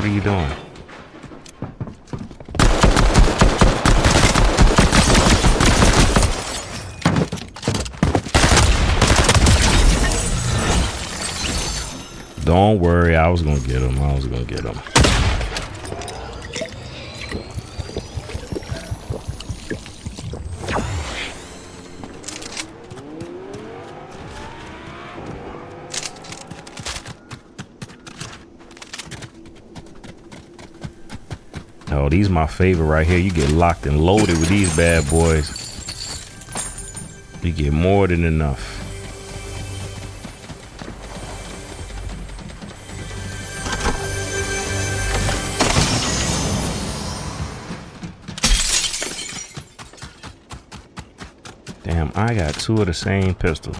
What are you doing? Don't worry, I was gonna get him. Oh, these my favorite right here. You get locked and loaded with these bad boys. You get more than enough. Damn, I got two of the same pistol.